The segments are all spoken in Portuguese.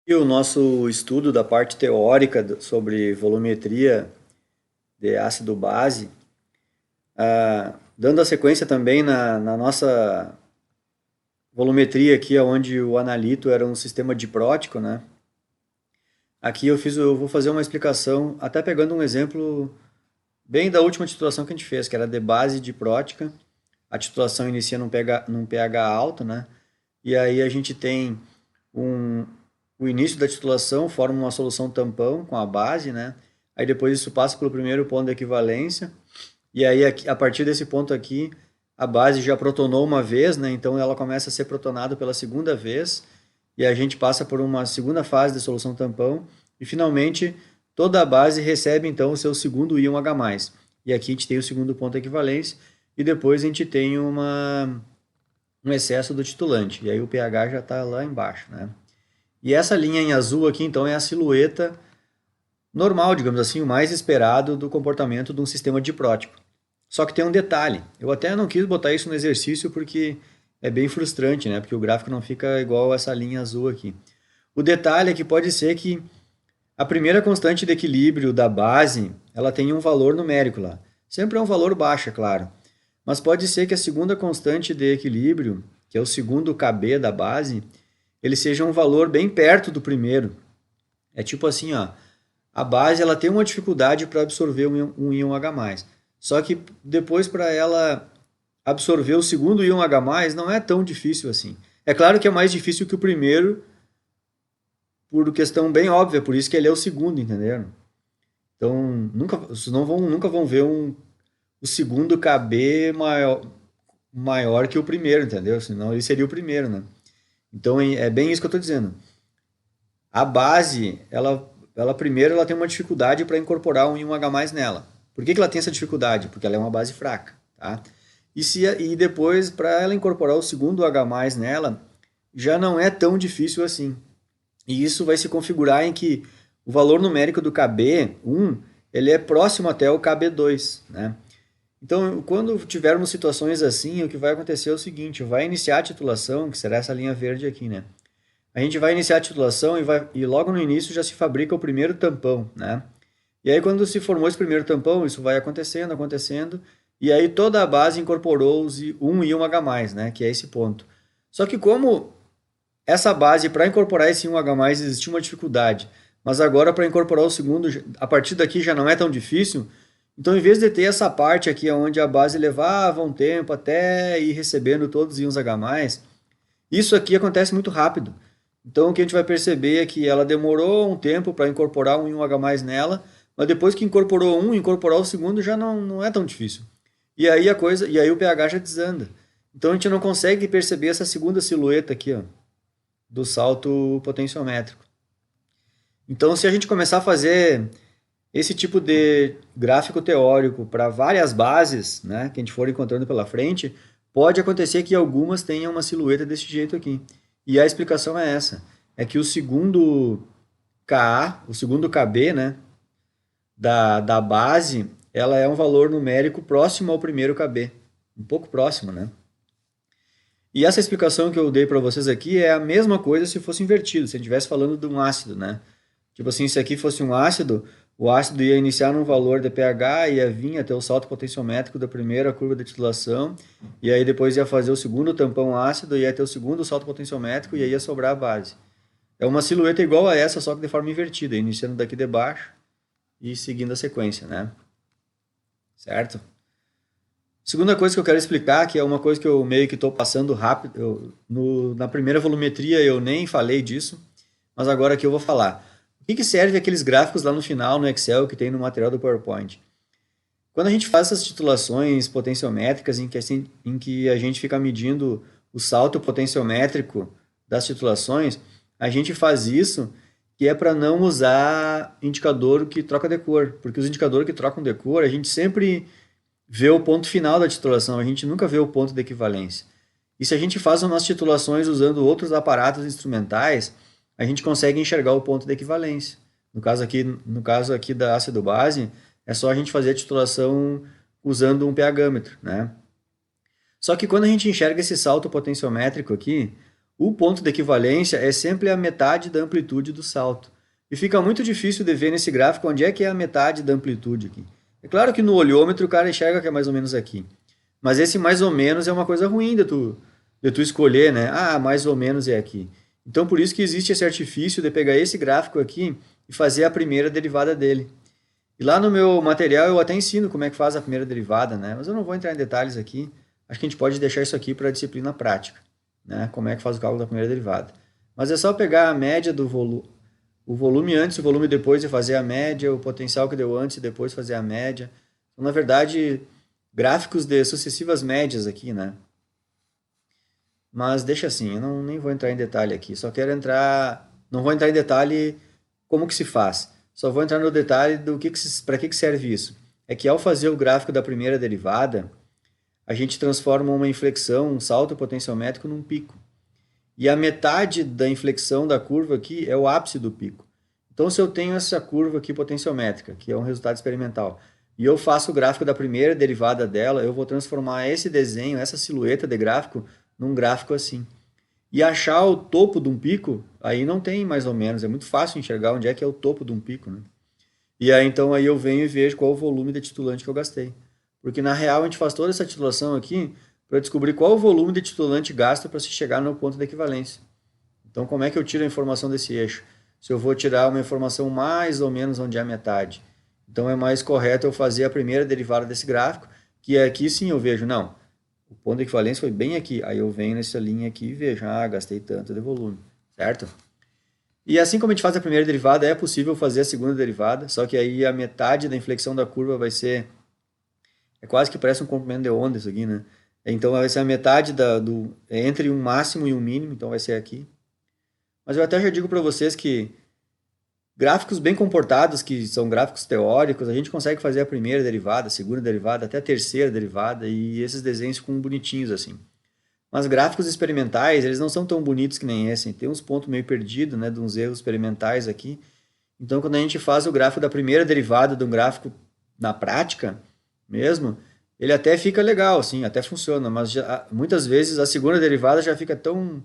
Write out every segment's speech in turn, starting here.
E o nosso estudo da parte teórica sobre volumetria de ácido base, dando a sequência também na nossa volumetria aqui, onde o analito era um sistema diprótico, né? Aqui eu vou fazer uma explicação, até pegando um exemplo bem da última titulação que a gente fez, que era de base diprótica. A titulação inicia num pH alto, né? E aí a gente tem um, o início da titulação, forma uma solução tampão com a base, né? Aí depois isso passa pelo primeiro ponto de equivalência, e aí a partir desse ponto aqui, a base já protonou uma vez, né? Então ela começa a ser protonada pela segunda vez, e a gente passa por uma segunda fase de solução tampão, e finalmente toda a base recebe então o seu segundo íon H+. E aqui a gente tem o segundo ponto de equivalência, e depois a gente tem um excesso do titulante, e aí o pH já está lá embaixo, né? E essa linha em azul aqui, então, é a silhueta normal, digamos assim, o mais esperado do comportamento de um sistema diprótico. Só que tem um detalhe, eu até não quis botar isso no exercício porque é bem frustrante, né? Porque o gráfico não fica igual essa linha azul aqui. O detalhe é que pode ser que a primeira constante de equilíbrio da base, ela tenha um valor numérico lá. Sempre é um valor baixo, é claro. Mas pode ser que a segunda constante de equilíbrio, que é o segundo Kb da base, ele seja um valor bem perto do primeiro. É tipo assim, ó, a base ela tem uma dificuldade para absorver um íon H+. Só que depois para ela absorver o segundo íon H+, não é tão difícil assim. É claro que é mais difícil que o primeiro, por questão bem óbvia, por isso que ele é o segundo, entenderam? Então, vocês nunca vão ver o segundo Kb maior que o primeiro, entendeu? Senão ele seria o primeiro, né? Então, é bem isso que eu estou dizendo. A base, ela primeiro ela tem uma dificuldade para incorporar um íon H+ nela. Por que ela tem essa dificuldade? Porque ela é uma base fraca, tá? E depois, para ela incorporar o segundo H+ nela, já não é tão difícil assim. E isso vai se configurar em que o valor numérico do Kb1, ele é próximo até o Kb2, né? Então, quando tivermos situações assim, o que vai acontecer é o seguinte, vai iniciar a titulação, que será essa linha verde aqui, né? A gente vai iniciar a titulação e logo no início já se fabrica o primeiro tampão, né? E aí quando se formou esse primeiro tampão, isso vai acontecendo, e aí toda a base incorporou um íon H+, né? Que é esse ponto. Só que como essa base, para incorporar esse íon H+, existia uma dificuldade, mas agora para incorporar o segundo, a partir daqui já não é tão difícil, então em vez de ter essa parte aqui onde a base levava um tempo até ir recebendo todos os íons H+, isso aqui acontece muito rápido. Então o que a gente vai perceber é que ela demorou um tempo para incorporar um íon H+ nela, mas depois que incorporou um, incorporar o segundo já não é tão difícil. E aí o pH já desanda. Então a gente não consegue perceber essa segunda silhueta aqui, ó, do salto potenciométrico. Então se a gente começar a fazer esse tipo de gráfico teórico para várias bases, né, que a gente for encontrando pela frente, pode acontecer que algumas tenham uma silhueta desse jeito aqui. E a explicação é essa, é que o segundo Ka, o segundo Kb, né, da base, ela é um valor numérico próximo ao primeiro Kb, um pouco próximo, né? E essa explicação que eu dei para vocês aqui é a mesma coisa se fosse invertido, se a gente estivesse falando de um ácido, né? Tipo assim, se aqui fosse um ácido, o ácido ia iniciar num valor de pH, ia vir até o salto potenciométrico da primeira curva de titulação, e aí depois ia fazer o segundo tampão ácido, ia ter o segundo salto potenciométrico e aí ia sobrar a base. É uma silhueta igual a essa, só que de forma invertida, iniciando daqui de baixo e seguindo a sequência, né? Certo? Segunda coisa que eu quero explicar, que é uma coisa que eu meio que estou passando rápido, na primeira volumetria eu nem falei disso, mas agora aqui eu vou falar. O que serve aqueles gráficos lá no final no Excel que tem no material do PowerPoint? Quando a gente faz essas titulações potenciométricas em que a gente fica medindo o salto potenciométrico das titulações, a gente faz isso que é para não usar indicador que troca de cor, porque os indicadores que trocam de cor, a gente sempre vê o ponto final da titulação, a gente nunca vê o ponto de equivalência. E se a gente faz as nossas titulações usando outros aparatos instrumentais, a gente consegue enxergar o ponto de equivalência. No caso aqui da ácido base, é só a gente fazer a titulação usando um pH-metro, né? Só que quando a gente enxerga esse salto potenciométrico aqui, o ponto de equivalência é sempre a metade da amplitude do salto. E fica muito difícil de ver nesse gráfico onde é que é a metade da amplitude aqui. É claro que no olhômetro o cara enxerga que é mais ou menos aqui. Mas esse mais ou menos é uma coisa ruim de tu escolher, né? Ah, mais ou menos é aqui. Então por isso que existe esse artifício de pegar esse gráfico aqui e fazer a primeira derivada dele. E lá no meu material eu até ensino como é que faz a primeira derivada, né? Mas eu não vou entrar em detalhes aqui. Acho que a gente pode deixar isso aqui para a disciplina prática, né? Como é que faz o cálculo da primeira derivada. Mas é só pegar a média do volume, o volume antes, o volume depois e fazer a média, o potencial que deu antes e depois fazer a média. Então, na verdade, gráficos de sucessivas médias aqui, né? Mas deixa assim, eu não, nem vou entrar em detalhe aqui. Só quero entrar, não vou entrar em detalhe como que se faz. Só vou entrar no detalhe do para que serve isso. É que ao fazer o gráfico da primeira derivada, a gente transforma uma inflexão, um salto potenciométrico num pico. E a metade da inflexão da curva aqui é o ápice do pico. Então, se eu tenho essa curva aqui potenciométrica, que é um resultado experimental, e eu faço o gráfico da primeira derivada dela, eu vou transformar esse desenho, essa silhueta de gráfico, num gráfico assim. E achar o topo de um pico, aí não tem mais ou menos, é muito fácil enxergar onde é que é o topo de um pico, né? E aí então aí eu venho e vejo qual o volume de titulante que eu gastei. Porque na real a gente faz toda essa titulação aqui para descobrir qual o volume de titulante gasto para se chegar no ponto de equivalência. Então como é que eu tiro a informação desse eixo? Se eu vou tirar uma informação mais ou menos onde é a metade. Então é mais correto eu fazer a primeira derivada desse gráfico, que é aqui sim eu vejo, não, o ponto de equivalência foi bem aqui. Aí eu venho nessa linha aqui e vejo, ah, gastei tanto de volume, certo? E assim como a gente faz a primeira derivada, é possível fazer a segunda derivada, só que aí a metade da inflexão da curva vai ser, é quase que parece um comprimento de onda isso aqui, né? Então vai ser a metade entre um máximo e um mínimo, então vai ser aqui. Mas eu até já digo para vocês que gráficos bem comportados, que são gráficos teóricos, a gente consegue fazer a primeira derivada, a segunda derivada, até a terceira derivada, e esses desenhos ficam bonitinhos assim. Mas gráficos experimentais, eles não são tão bonitos que nem esse. Tem uns pontos meio perdidos, né, de uns erros experimentais aqui. Então, quando a gente faz o gráfico da primeira derivada de um gráfico na prática mesmo, ele até fica legal, assim, até funciona, mas muitas vezes a segunda derivada já fica tão, como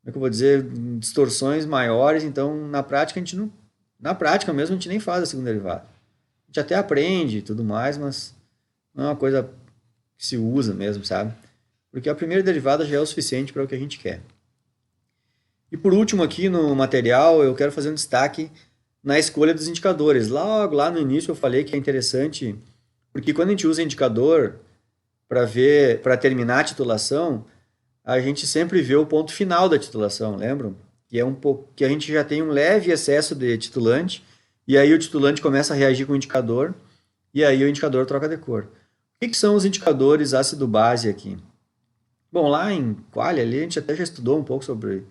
é que eu vou dizer, distorções maiores, então na prática a gente não, na prática mesmo a gente nem faz a segunda derivada. A gente até aprende e tudo mais, mas não é uma coisa que se usa mesmo, sabe? Porque a primeira derivada já é o suficiente para o que a gente quer. E por último aqui no material eu quero fazer um destaque na escolha dos indicadores. Logo lá no início eu falei que é interessante, porque quando a gente usa indicador para terminar a titulação, a gente sempre vê o ponto final da titulação, lembram? Que é um pouco que a gente já tem um leve excesso de titulante e aí o titulante começa a reagir com o indicador e aí o indicador troca de cor. O que são os indicadores ácido-base aqui? Bom, lá em Qualia ali a gente até já estudou um pouco sobre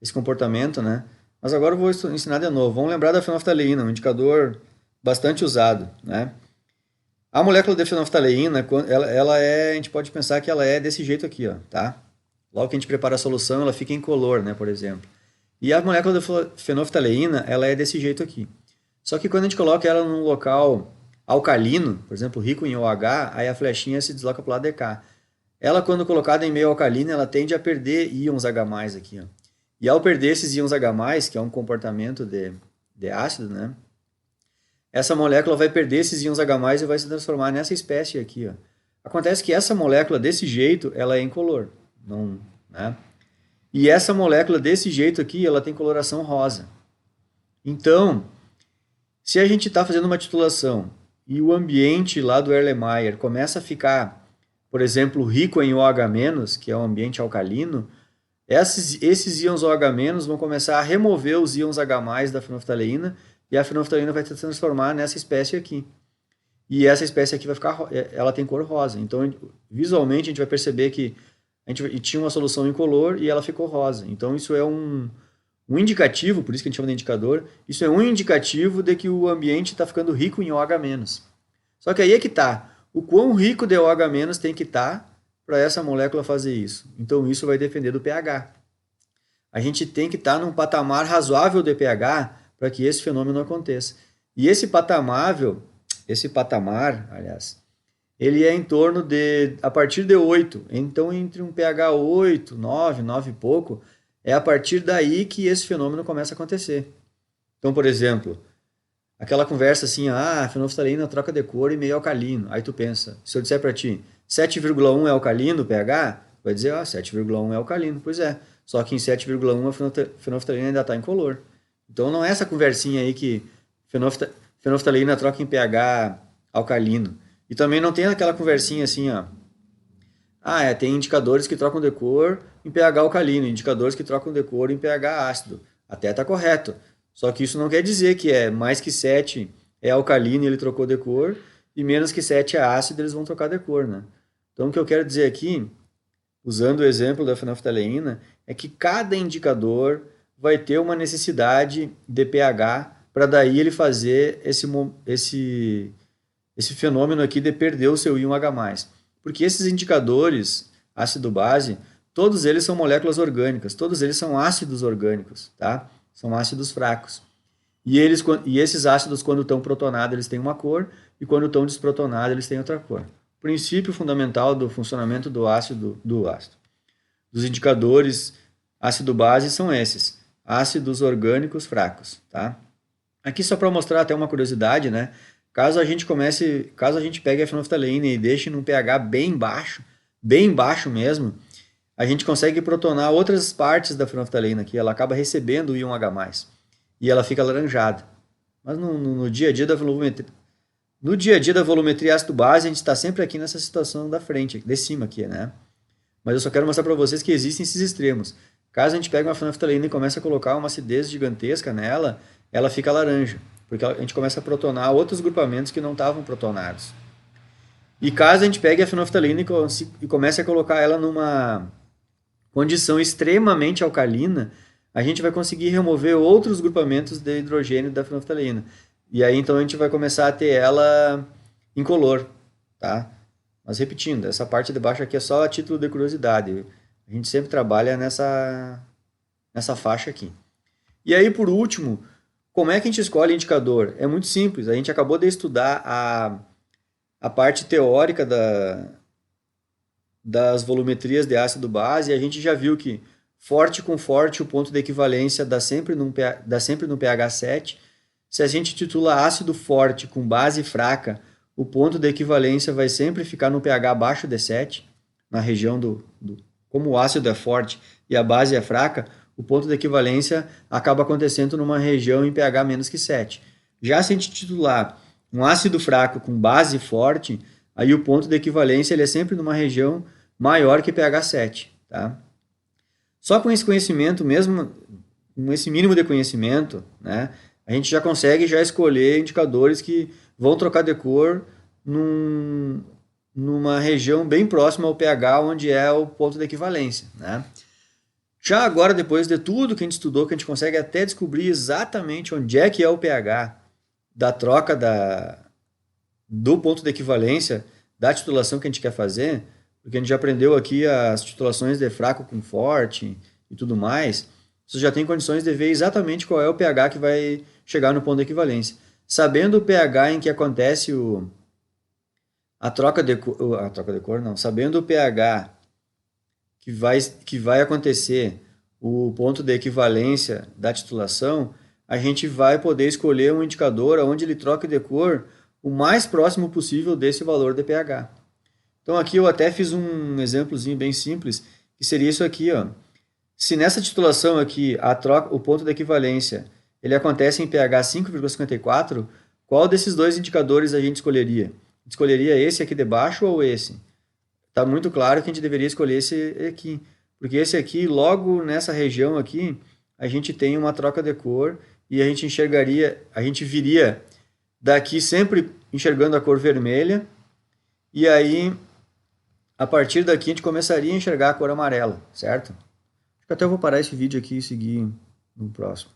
esse comportamento, né? Mas agora eu vou ensinar de novo. Vamos lembrar da fenolftaleína, um indicador bastante usado, né? A molécula de fenolftaleína, ela é, a gente pode pensar que ela é desse jeito aqui, ó, tá? Logo que a gente prepara a solução, ela fica incolor, né, por exemplo. E a molécula de fenolftaleína, ela é desse jeito aqui. Só que quando a gente coloca ela num local alcalino, por exemplo, rico em OH, aí a flechinha se desloca para o lado de cá. Ela, quando colocada em meio alcalino, ela tende a perder íons H+, aqui, ó. E ao perder esses íons H+, que é um comportamento de ácido, né? Essa molécula vai perder esses íons H+, e vai se transformar nessa espécie aqui, ó. Acontece que essa molécula, desse jeito, ela é incolor. Não, né? E essa molécula, desse jeito aqui, ela tem coloração rosa. Então, se a gente está fazendo uma titulação e o ambiente lá do Erlenmeyer começa a ficar, por exemplo, rico em OH-, que é um ambiente alcalino, esses íons OH- vão começar a remover os íons H+ da fenolftaleína e a fenolftaleína vai se transformar nessa espécie aqui. E essa espécie aqui vai ficar, ela tem cor rosa. Então, visualmente, a gente vai perceber que a gente tinha uma solução incolor e ela ficou rosa. Então, isso é um indicativo, por isso que a gente chama de indicador, isso é um indicativo de que o ambiente está ficando rico em OH-. Só que aí é que está. O quão rico de OH- tem que estar para essa molécula fazer isso. Então, isso vai depender do pH. A gente tem que estar num patamar razoável de pH para que esse fenômeno aconteça. E esse patamar, aliás, ele é em torno de, a partir de 8. Então, entre um pH 8, 9, 9 e pouco, é a partir daí que esse fenômeno começa a acontecer. Então, por exemplo, aquela conversa assim, a fenolftaleína troca de cor e meio alcalino. Aí tu pensa, se eu disser para ti, 7,1 é alcalino o pH, vai dizer, 7,1 é alcalino. Pois é, só que em 7,1 a fenolftaleína ainda está incolor. Então não é essa conversinha aí que fenolftaleína troca em pH alcalino. E também não tem aquela conversinha assim, ó. Tem indicadores que trocam de cor em pH alcalino, indicadores que trocam de cor em pH ácido. Até está correto. Só que isso não quer dizer que é mais que 7 é alcalino e ele trocou de cor, e menos que 7 é ácido eles vão trocar de cor, né? Então o que eu quero dizer aqui, usando o exemplo da fenolftaleína, é que cada indicador vai ter uma necessidade de pH para daí ele fazer esse fenômeno aqui de perder o seu íon H+. Porque esses indicadores, ácido-base, todos eles são moléculas orgânicas, todos eles são ácidos orgânicos, tá? São ácidos fracos. E esses ácidos, quando estão protonados, eles têm uma cor, e quando estão desprotonados, eles têm outra cor. O princípio fundamental do funcionamento dos indicadores ácido-base são esses, ácidos orgânicos fracos, tá? Aqui só para mostrar até uma curiosidade, né? Caso a gente pegue a fenolftaleína e deixe num pH bem baixo mesmo, a gente consegue protonar outras partes da fenolftaleína aqui, ela acaba recebendo o íon H+, e ela fica alaranjada. Mas no dia a dia da volumetria ácido-base, a gente está sempre aqui nessa situação da frente, de cima aqui, né? Mas eu só quero mostrar para vocês que existem esses extremos. Caso a gente pegue uma fenolftaleína e comece a colocar uma acidez gigantesca nela, ela fica laranja, porque a gente começa a protonar outros grupamentos que não estavam protonados. E caso a gente pegue a fenolftaleína e comece a colocar ela numa condição extremamente alcalina, a gente vai conseguir remover outros grupamentos de hidrogênio da fenolftaleína. E aí então a gente vai começar a ter ela incolor, tá? Mas repetindo, essa parte de baixo aqui é só a título de curiosidade. A gente sempre trabalha nessa faixa aqui. E aí, por último, como é que a gente escolhe indicador? É muito simples. A gente acabou de estudar a parte teórica das volumetrias de ácido-base e a gente já viu que forte com forte o ponto de equivalência dá sempre no pH 7. Se a gente titula ácido forte com base fraca, o ponto de equivalência vai sempre ficar no pH abaixo de 7, na região como o ácido é forte e a base é fraca, o ponto de equivalência acaba acontecendo numa região em pH menos que 7. Já se a gente titular um ácido fraco com base forte, aí o ponto de equivalência ele é sempre numa região maior que pH 7. Tá? Só com esse conhecimento, mesmo com esse mínimo de conhecimento, né, a gente já consegue escolher indicadores que vão trocar de cor numa região bem próxima ao pH, onde é o ponto de equivalência. Né? Já agora, depois de tudo que a gente estudou, que a gente consegue até descobrir exatamente onde é que é o pH da troca do ponto de equivalência da titulação que a gente quer fazer, porque a gente já aprendeu aqui as titulações de fraco com forte e tudo mais, você já tem condições de ver exatamente qual é o pH que vai chegar no ponto de equivalência. Sabendo o pH em que acontece a troca de cor, não, sabendo o pH que vai acontecer o ponto de equivalência da titulação, a gente vai poder escolher um indicador onde ele troque de cor o mais próximo possível desse valor de pH. Então aqui eu até fiz um exemplozinho bem simples, que seria isso aqui, ó. Se nessa titulação aqui o ponto de equivalência ele acontece em pH 5,54, qual desses dois indicadores a gente escolheria? A gente escolheria esse aqui de baixo ou esse? Está muito claro que a gente deveria escolher esse aqui, porque esse aqui, logo nessa região aqui, a gente tem uma troca de cor e a gente viria daqui sempre enxergando a cor vermelha, e aí, a partir daqui, a gente começaria a enxergar a cor amarela, certo? Acho que até eu vou parar esse vídeo aqui e seguir no próximo.